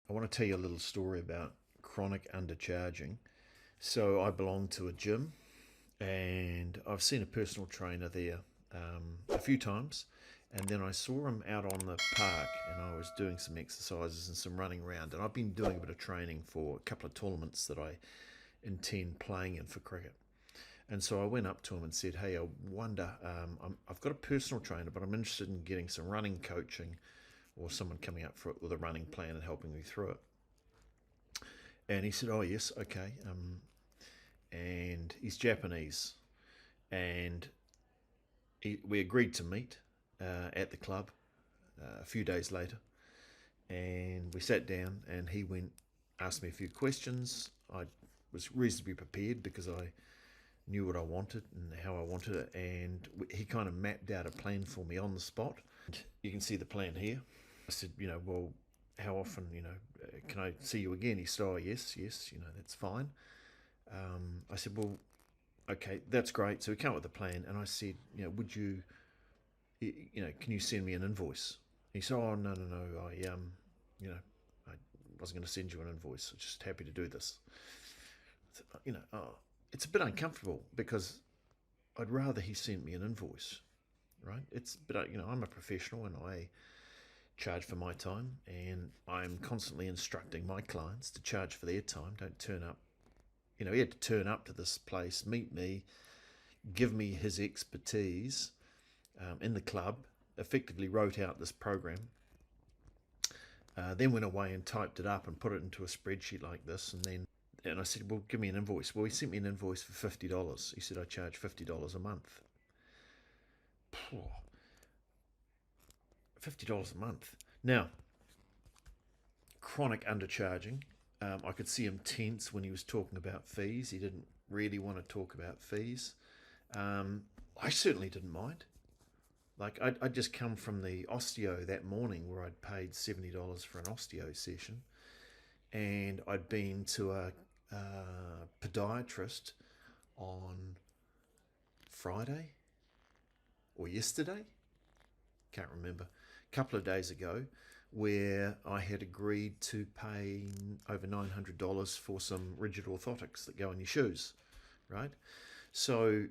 I want to tell you a little story about chronic undercharging. So I belong to a gym, and I've seen a personal trainer there a few times. And then I saw him out on the park, and I was doing some exercises and some running around. And I've been doing a bit of training for a couple of tournaments that I intend playing in for cricket. And so I went up to him and said, "Hey, I wonder, I've got a personal trainer, but I'm interested in getting some running coaching, or someone coming up for it with a running plan and helping me through it." And he said, "Oh yes, okay." And he's Japanese, and we agreed to meet at the club a few days later, and we sat down, and he asked me a few questions. I was reasonably prepared because I knew what I wanted and how I wanted it, and he kind of mapped out a plan for me on the spot. You can see the plan here. I said, well, how often, can I see you again? He said, "Oh, yes, that's fine." I said, "Well, okay, that's great." So we came up with a plan, and I said, "Would you, can you send me an invoice?" He said, "Oh, no, I wasn't going to send you an invoice. I'm just happy to do this." It's a bit uncomfortable because I'd rather he sent me an invoice, right? But I'm a professional and I charge for my time, and I'm constantly instructing my clients to charge for their time. Don't turn up. He had to turn up to this place, meet me, give me his expertise in the club, effectively wrote out this program, then went away and typed it up and put it into a spreadsheet like this, and I said, "Well, give me an invoice." Well, he sent me an invoice for $50. He said, "I charge $50 a month." $50 a month. Now, chronic undercharging. I could see him tense when he was talking about fees. He didn't really want to talk about fees. I certainly didn't mind. Like, I'd just come from the osteo that morning where I'd paid $70 for an osteo session, and I'd been to a podiatrist on Friday or yesterday, can't remember, a couple of days ago, where I had agreed to pay over $900 for some rigid orthotics that go in your shoes, right? So,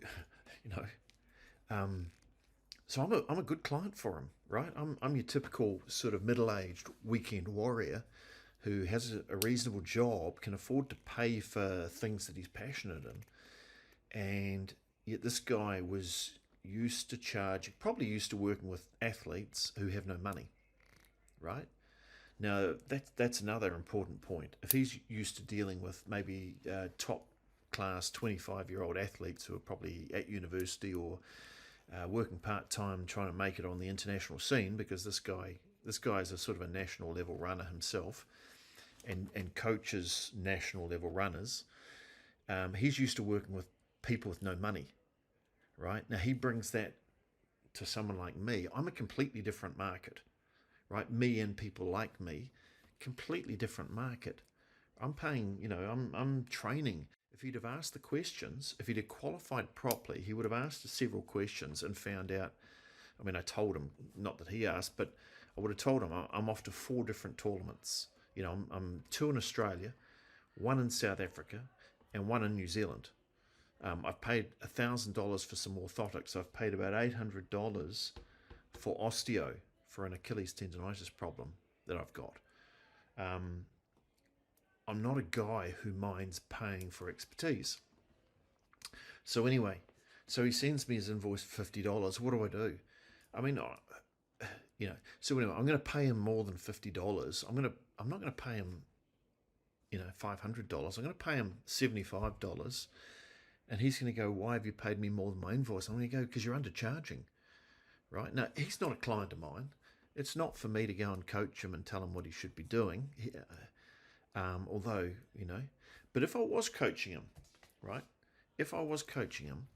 so I'm a good client for him, right? I'm your typical sort of middle-aged weekend warrior who has a reasonable job, can afford to pay for things that he's passionate in, and yet this guy was used to charging, probably used to working with athletes who have no money, right? Now, that's another important point. If he's used to dealing with maybe top class 25-year-old athletes who are probably at university or working part-time trying to make it on the international scene, because this guy is a sort of a national level runner himself and coaches national level runners. He's used to working with people with no money, right? Now he brings that to someone like me. I'm a completely different market, right? Me and people like me, completely different market. I'm paying, I'm training. If he'd have asked the questions, if he'd have qualified properly, he would have asked several questions and found out. I mean, I told him, not that he asked, but I would have told him I'm off to 4 different tournaments. I'm 2 in Australia, 1 in South Africa, and 1 in New Zealand. I've paid $1,000 for some orthotics. I've paid about $800 for osteo for an Achilles tendonitis problem that I've got. I'm not a guy who minds paying for expertise. So anyway, so he sends me his invoice for $50. What do I do? I mean, so anyway, I'm going to pay him more than $50. I'm not going to pay him, $500. I'm going to pay him $75. And he's going to go, "Why have you paid me more than my invoice?" I'm going to go, "Because you're undercharging," right? Now, he's not a client of mine. It's not for me to go and coach him and tell him what he should be doing. Although, but if I was coaching him, right? If I was coaching him,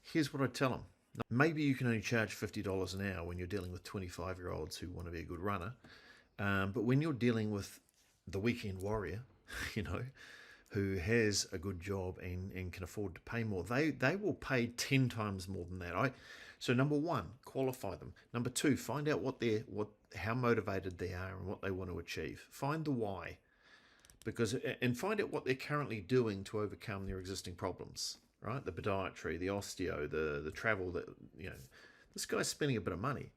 here's what I'd tell him. Maybe you can only charge $50 an hour when you're dealing with 25-year-olds who want to be a good runner. But when you're dealing with the weekend warrior, who has a good job and can afford to pay more, they will pay 10 times more than that. So number 1, qualify them. Number 2, find out how motivated they are and what they want to achieve. Find the why. because and find out what they're currently doing to overcome their existing problems. Right, the podiatry, the osteo, the travel. That this guy's spending a bit of money.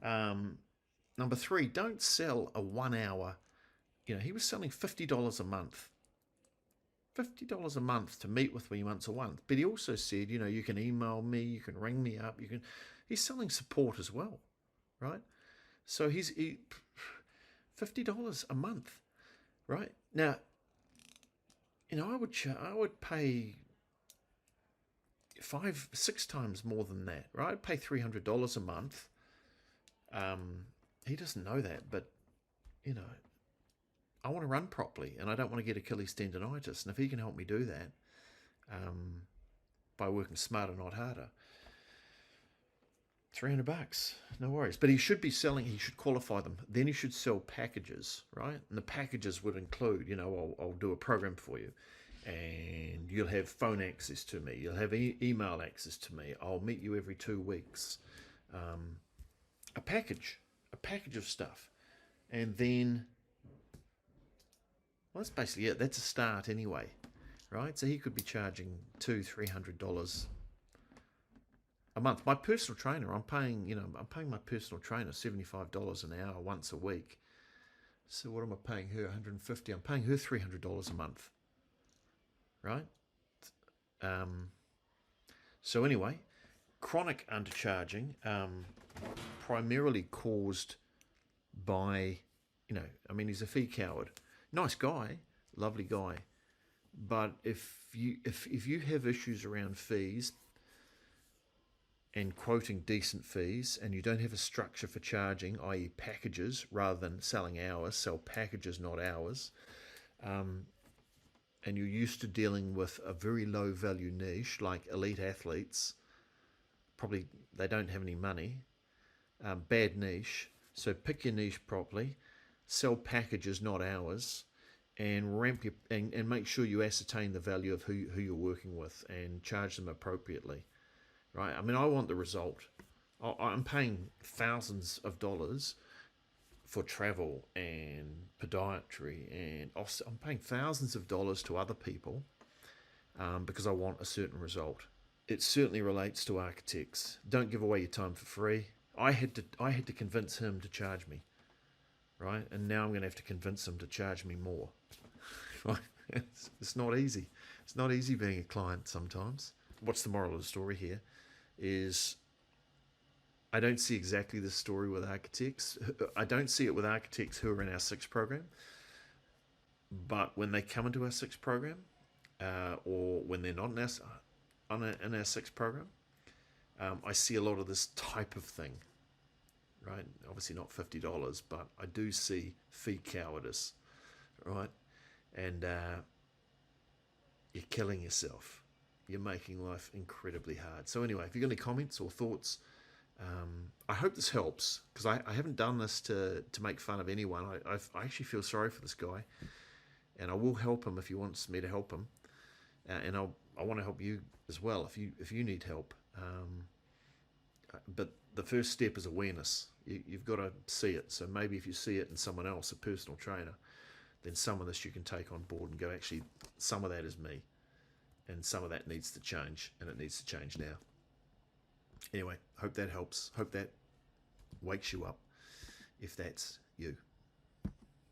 Number 3, don't sell a 1 hour. He was selling $50 a month. $50 a month to meet with me once a month. But he also said, you can email me, you can ring me up, he's selling support as well, right? So he's $50 a month, right? Now, I would pay 5-6 times more than that, right? I'd pay $300 a month. He doesn't know that, but I want to run properly, and I don't want to get Achilles tendonitis. And if he can help me do that by working smarter, not harder, $300, no worries. But he should be selling. He should qualify them. Then he should sell packages, right? And the packages would include, I'll do a program for you, and you'll have phone access to me. You'll have email access to me. I'll meet you every 2 weeks. A package of stuff, and then. Well, that's basically it. That's a start anyway, right? So he could be charging $200-300 a month. My personal trainer, I'm paying my personal trainer $75 an hour once a week. So what am I paying her? $150. I'm paying her $300 a month, right? So anyway, chronic undercharging, primarily caused by, he's a fee coward. Nice guy, lovely guy, but if you have issues around fees and quoting decent fees, and you don't have a structure for charging, i.e. packages rather than selling hours, sell packages, not hours, and you're used to dealing with a very low value niche like elite athletes, probably they don't have any money, bad niche. So pick your niche properly. Sell packages, not hours, and ramp and make sure you ascertain the value of who you're working with and charge them appropriately, right? I want the result. I'm paying thousands of dollars for travel and podiatry, and I'm paying thousands of dollars to other people because I want a certain result. It certainly relates to architects. Don't give away your time for free. I had to convince him to charge me. Right, and now I'm going to have to convince them to charge me more. Right, it's not easy. It's not easy being a client sometimes. What's the moral of the story here? Is I don't see exactly this story with architects. I don't see it with architects who are in our 6 program. But when they come into our 6 program, or when they're not in our 6 program, I see a lot of this type of thing. Right, obviously not $50, but I do see fee cowardice, right? And you're killing yourself. You're making life incredibly hard. So anyway, if you've got any comments or thoughts, I hope this helps, because I haven't done this to make fun of anyone. I actually feel sorry for this guy, and I will help him if he wants me to help him, and I want to help you as well if you need help. But the first step is awareness. You've got to see it. So maybe if you see it in someone else, a personal trainer, then some of this you can take on board and go, actually, some of that is me, and some of that needs to change, and it needs to change now. Anyway, hope that helps. Hope that wakes you up if that's you.